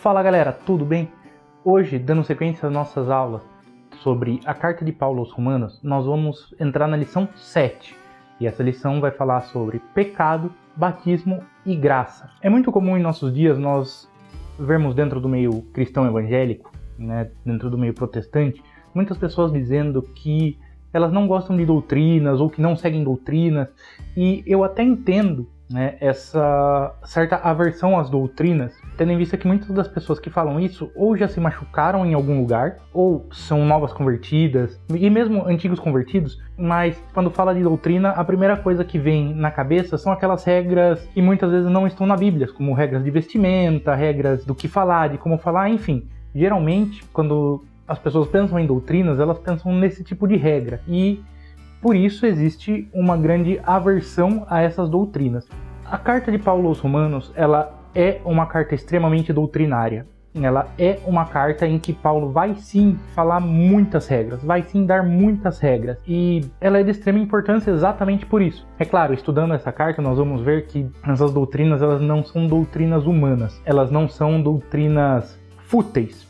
Fala galera, tudo bem? Hoje, dando sequência às nossas aulas sobre a carta de Paulo aos Romanos, nós vamos entrar na lição 7. E essa lição vai falar sobre pecado, batismo e graça. É muito comum em nossos dias nós vermos dentro do meio cristão evangélico, dentro do meio protestante, muitas pessoas dizendo que elas não gostam de doutrinas ou que não seguem doutrinas. E eu até entendo essa certa aversão às doutrinas, tendo em vista que muitas das pessoas que falam isso ou já se machucaram em algum lugar, ou são novas convertidas, e mesmo antigos convertidos, mas quando fala de doutrina, a primeira coisa que vem na cabeça são aquelas regras que muitas vezes não estão na Bíblia, como regras de vestimenta, regras do que falar, de como falar, enfim. Geralmente, quando as pessoas pensam em doutrinas, elas pensam nesse tipo de regra, e por isso existe uma grande aversão a essas doutrinas. A carta de Paulo aos Romanos, ela é uma carta extremamente doutrinária. Ela é uma carta em que Paulo vai sim falar muitas regras, vai sim dar muitas regras. E ela é de extrema importância exatamente por isso. É claro, estudando essa carta, nós vamos ver que essas doutrinas, elas não são doutrinas humanas. Elas não são doutrinas fúteis.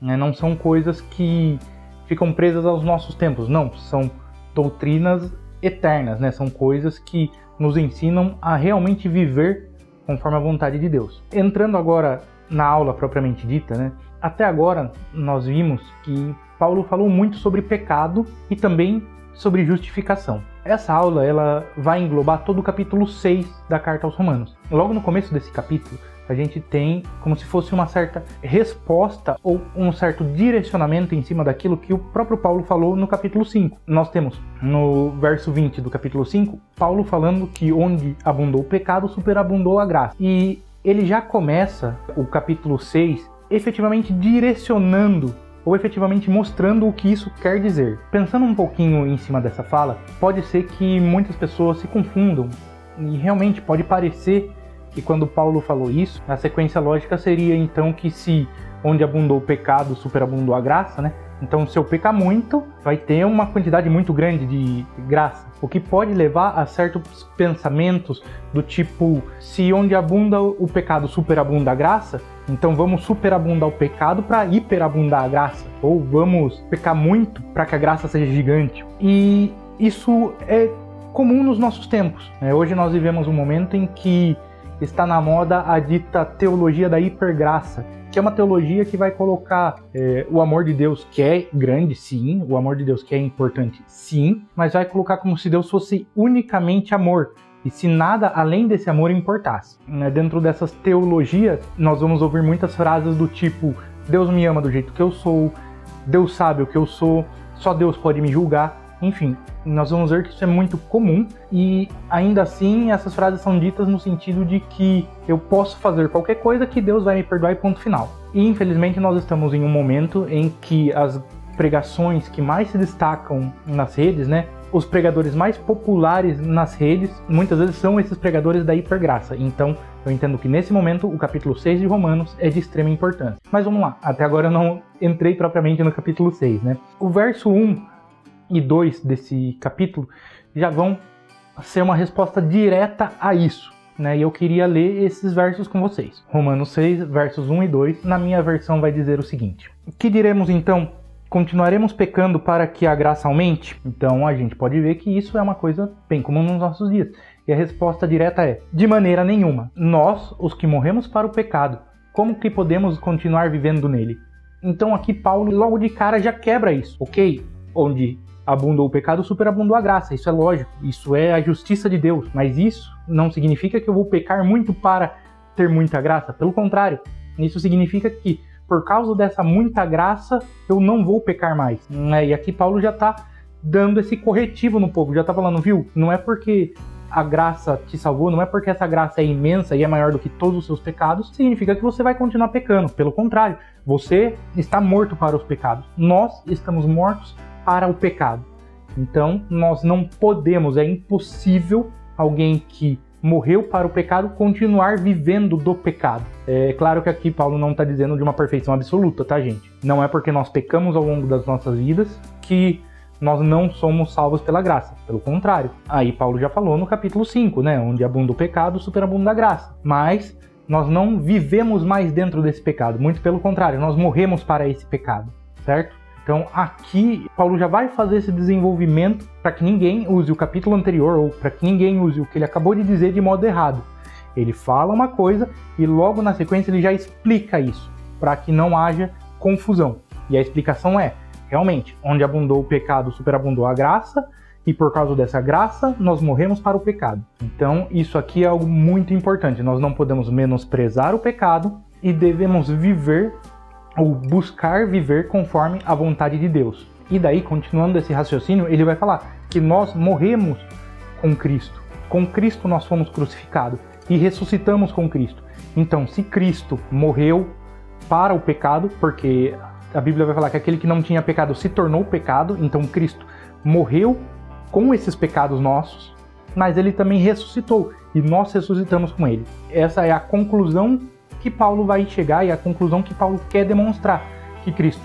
Não são coisas que ficam presas aos nossos tempos. Não, são doutrinas eternas, são coisas que nos ensinam a realmente viver conforme a vontade de Deus. Entrando agora na aula propriamente dita, até agora nós vimos que Paulo falou muito sobre pecado e também sobre justificação. Essa aula ela vai englobar todo o capítulo 6 da carta aos Romanos. Logo no começo desse capítulo, a gente tem como se fosse uma certa resposta ou um certo direcionamento em cima daquilo que o próprio Paulo falou no capítulo 5. Nós temos no verso 20 do capítulo 5, Paulo falando que onde abundou o pecado, superabundou a graça. E ele já começa o capítulo 6 efetivamente direcionando ou efetivamente mostrando o que isso quer dizer. Pensando um pouquinho em cima dessa fala, pode ser que muitas pessoas se confundam e realmente pode parecer que quando Paulo falou isso, a sequência lógica seria então que se onde abundou o pecado, superabundou a graça, Então se eu pecar muito, vai ter uma quantidade muito grande de graça. O que pode levar a certos pensamentos do tipo, se onde abunda o pecado, superabunda a graça, então vamos superabundar o pecado para hiperabundar a graça. Ou vamos pecar muito para que a graça seja gigante. E isso é comum nos nossos tempos. Hoje nós vivemos um momento em que está na moda a dita teologia da hipergraça, que é uma teologia que vai colocar o amor de Deus, que é grande, sim, o amor de Deus que é importante, sim, mas vai colocar como se Deus fosse unicamente amor, e se nada além desse amor importasse. Dentro dessas teologias, nós vamos ouvir muitas frases do tipo, Deus me ama do jeito que eu sou, Deus sabe o que eu sou, só Deus pode me julgar. Enfim, nós vamos ver que isso é muito comum e ainda assim essas frases são ditas no sentido de que eu posso fazer qualquer coisa que Deus vai me perdoar e ponto final. E infelizmente nós estamos em um momento em que as pregações que mais se destacam nas redes, os pregadores mais populares nas redes, muitas vezes são esses pregadores da hipergraça. Então eu entendo que nesse momento o capítulo 6 de Romanos é de extrema importância. Mas vamos lá, até agora eu não entrei propriamente no capítulo 6, O verso 1 e 2 desse capítulo já vão ser uma resposta direta a isso, E eu queria ler esses versos com vocês. Romanos 6, versos 1 e 2, na minha versão vai dizer o seguinte: que diremos então? Continuaremos pecando para que a graça aumente? Então a gente pode ver que isso é uma coisa bem comum nos nossos dias. E a resposta direta é: de maneira nenhuma. Nós, os que morremos para o pecado, como que podemos continuar vivendo nele? Então aqui Paulo logo de cara já quebra isso, ok? Onde abundou o pecado, superabundou a graça. Isso é lógico, isso é a justiça de Deus. Mas isso não significa que eu vou pecar muito para ter muita graça. Pelo contrário, isso significa que por causa dessa muita graça, eu não vou pecar mais. E aqui Paulo já está dando esse corretivo no povo, já está falando, viu? Não é porque a graça te salvou, não é porque essa graça é imensa e é maior do que todos os seus pecados, significa que você vai continuar pecando. Pelo contrário, você está morto para os pecados. Nós estamos mortos para o pecado. Então, nós não podemos, é impossível alguém que morreu para o pecado continuar vivendo do pecado. É claro que aqui Paulo não está dizendo de uma perfeição absoluta, tá, gente? Não é porque nós pecamos ao longo das nossas vidas que nós não somos salvos pela graça. Pelo contrário. Aí Paulo já falou no capítulo 5, onde abunda o pecado, superabunda a graça. Mas nós não vivemos mais dentro desse pecado. Muito pelo contrário, nós morremos para esse pecado, certo? Então aqui Paulo já vai fazer esse desenvolvimento para que ninguém use o capítulo anterior ou para que ninguém use o que ele acabou de dizer de modo errado. Ele fala uma coisa e logo na sequência ele já explica isso, para que não haja confusão. E a explicação é, realmente, onde abundou o pecado, superabundou a graça, e por causa dessa graça, nós morremos para o pecado. Então, isso aqui é algo muito importante. Nós não podemos menosprezar o pecado e devemos viver ou buscar viver conforme a vontade de Deus. E daí, continuando esse raciocínio, ele vai falar que nós morremos com Cristo. Com Cristo nós fomos crucificados e ressuscitamos com Cristo. Então, se Cristo morreu para o pecado, porque a Bíblia vai falar que aquele que não tinha pecado se tornou pecado, então Cristo morreu com esses pecados nossos, mas ele também ressuscitou e nós ressuscitamos com ele. Essa é a conclusão que Paulo vai chegar e a conclusão que Paulo quer demonstrar, que Cristo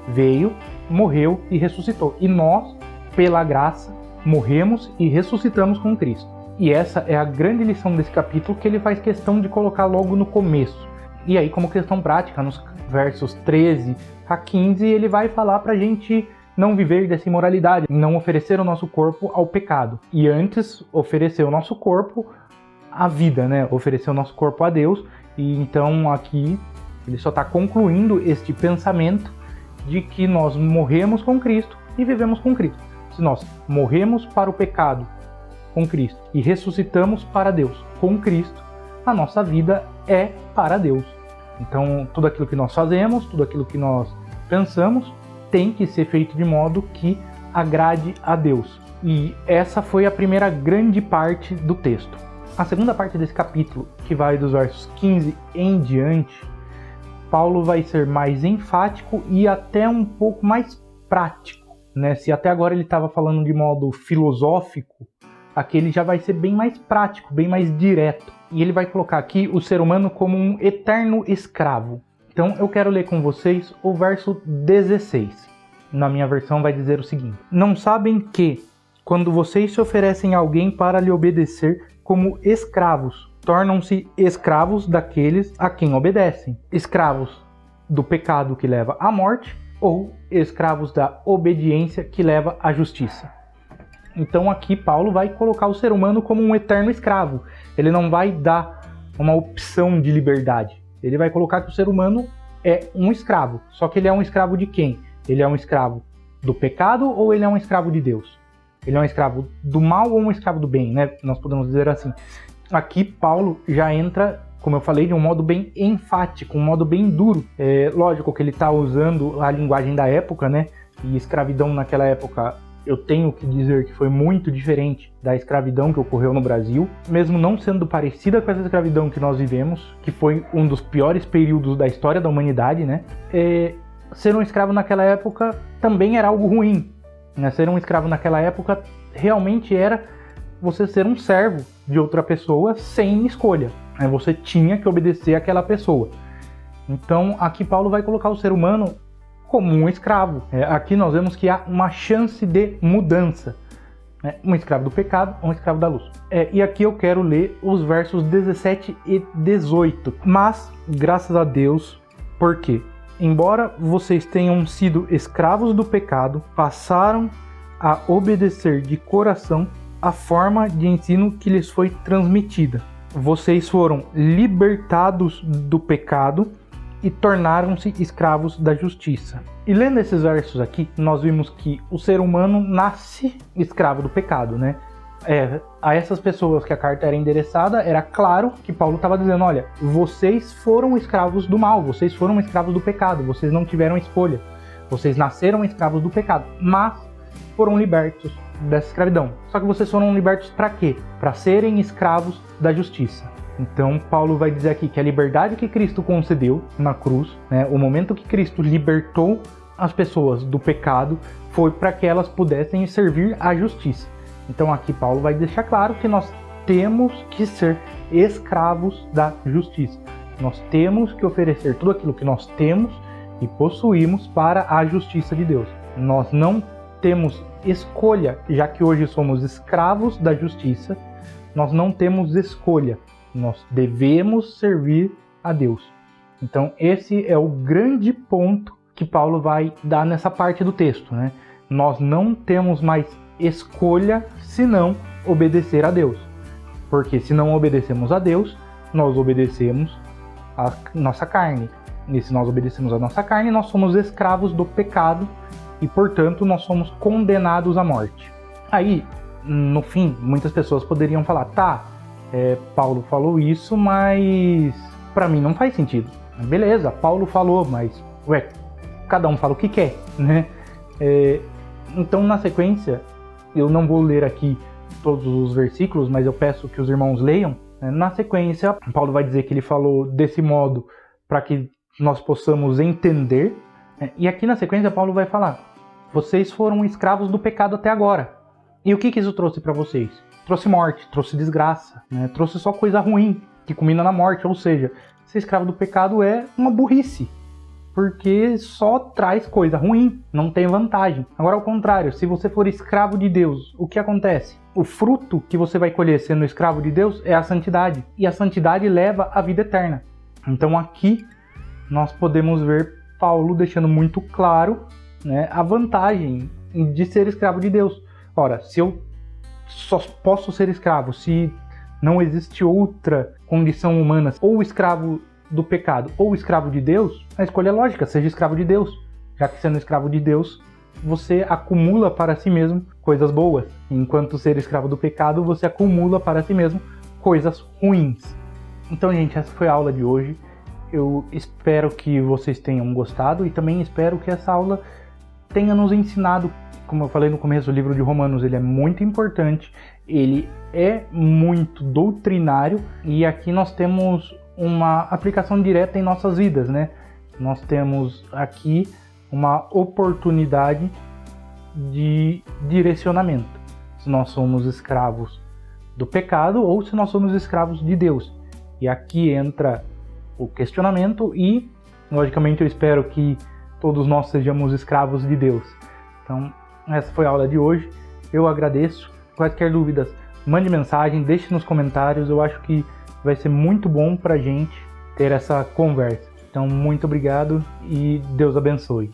veio, morreu e ressuscitou. E nós, pela graça, morremos e ressuscitamos com Cristo. E essa é a grande lição desse capítulo que ele faz questão de colocar logo no começo. E aí, como questão prática, nos versos 13 a 15, ele vai falar pra gente não viver dessa imoralidade, não oferecer o nosso corpo ao pecado. E antes, oferecer o nosso corpo à vida, né? Oferecer o nosso corpo a Deus. E então aqui ele só está concluindo este pensamento de que nós morremos com Cristo e vivemos com Cristo. Se nós morremos para o pecado com Cristo e ressuscitamos para Deus com Cristo, a nossa vida é para Deus. Então tudo aquilo que nós fazemos, tudo aquilo que nós pensamos, tem que ser feito de modo que agrade a Deus. E essa foi a primeira grande parte do texto. A segunda parte desse capítulo, que vai dos versos 15 em diante, Paulo vai ser mais enfático e até um pouco mais prático, né? Se até agora ele estava falando de modo filosófico, aqui ele já vai ser bem mais prático, bem mais direto. E ele vai colocar aqui o ser humano como um eterno escravo. Então eu quero ler com vocês o verso 16. Na minha versão vai dizer o seguinte: não sabem que, quando vocês se oferecem a alguém para lhe obedecer como escravos, tornam-se escravos daqueles a quem obedecem, escravos do pecado que leva à morte ou escravos da obediência que leva à justiça. Então aqui Paulo vai colocar o ser humano como um eterno escravo. Ele não vai dar uma opção de liberdade. Ele vai colocar que o ser humano é um escravo. Só que ele é um escravo de quem? Ele é um escravo do pecado ou ele é um escravo de Deus? Ele é um escravo do mal ou um escravo do bem, né? Nós podemos dizer assim. Aqui Paulo já entra, como eu falei, de um modo bem enfático, um modo bem duro. É lógico que ele está usando a linguagem da época, né? E escravidão naquela época, eu tenho que dizer que foi muito diferente da escravidão que ocorreu no Brasil, mesmo não sendo parecida com essa escravidão que nós vivemos, que foi um dos piores períodos da história da humanidade, né? Ser um escravo naquela época também era algo ruim, né? Ser um escravo naquela época realmente era você ser um servo de outra pessoa sem escolha, né? Você tinha que obedecer àquela pessoa. Então aqui Paulo vai colocar o ser humano como um escravo. Aqui nós vemos que há uma chance de mudança, né? Um escravo do pecado, um escravo da luz. E aqui eu quero ler os versos 17 e 18. Mas, graças a Deus, porque, embora vocês tenham sido escravos do pecado, passaram a obedecer de coração a forma de ensino que lhes foi transmitida. Vocês foram libertados do pecado e tornaram-se escravos da justiça. E lendo esses versos aqui, nós vimos que o ser humano nasce escravo do pecado, né? A essas pessoas que a carta era endereçada, era claro que Paulo estava dizendo, olha, vocês foram escravos do mal, vocês foram escravos do pecado, vocês não tiveram escolha, vocês nasceram escravos do pecado, mas foram libertos dessa escravidão. Só que vocês foram libertos para quê? Para serem escravos da justiça. Então Paulo vai dizer aqui que a liberdade que Cristo concedeu na cruz, né, o momento que Cristo libertou as pessoas do pecado, foi para que elas pudessem servir à justiça. Então aqui Paulo vai deixar claro que nós temos que ser escravos da justiça. Nós temos que oferecer tudo aquilo que nós temos e possuímos para a justiça de Deus. Nós não temos escolha, já que hoje somos escravos da justiça, nós não temos escolha. Nós devemos servir a Deus. Então esse é o grande ponto que Paulo vai dar nessa parte do texto, né? Nós não temos mais escolha senão obedecer a Deus. Porque se não obedecemos a Deus, nós obedecemos a nossa carne. E se nós obedecemos a nossa carne, nós somos escravos do pecado e, portanto, nós somos condenados à morte. Aí, no fim, muitas pessoas poderiam falar, Paulo falou isso, mas para mim não faz sentido. Beleza, Paulo falou, mas, cada um fala o que quer, né? Então, na sequência, eu não vou ler aqui todos os versículos, mas eu peço que os irmãos leiam. Na sequência, Paulo vai dizer que ele falou desse modo para que nós possamos entender. E aqui na sequência, Paulo vai falar: vocês foram escravos do pecado até agora. E o que isso trouxe para vocês? Trouxe morte, trouxe desgraça, né? Trouxe só coisa ruim, que culmina na morte. Ou seja, ser escravo do pecado é uma burrice, porque só traz coisa ruim, não tem vantagem. Agora, ao contrário, se você for escravo de Deus, o que acontece? O fruto que você vai colher sendo escravo de Deus é a santidade, e a santidade leva à vida eterna. Então aqui nós podemos ver Paulo deixando muito claro, né, a vantagem de ser escravo de Deus. Ora, se eu só posso ser escravo se não existe outra condição humana, ou escravo do pecado ou escravo de Deus, a escolha é lógica, seja escravo de Deus, já que sendo escravo de Deus, você acumula para si mesmo coisas boas, enquanto ser escravo do pecado, você acumula para si mesmo coisas ruins. Então, gente, essa foi a aula de hoje. Eu espero que vocês tenham gostado e também espero que essa aula tenha nos ensinado, como eu falei no começo, o livro de Romanos ele é muito importante, ele é muito doutrinário e aqui nós temos uma aplicação direta em nossas vidas, né? Nós temos aqui uma oportunidade de direcionamento. Se nós somos escravos do pecado ou se nós somos escravos de Deus. E aqui entra o questionamento e, logicamente, eu espero que todos nós sejamos escravos de Deus. Então, essa foi a aula de hoje. Eu agradeço. Quaisquer dúvidas, mande mensagem, deixe nos comentários. Eu acho que vai ser muito bom pra gente ter essa conversa. Então, muito obrigado e Deus abençoe.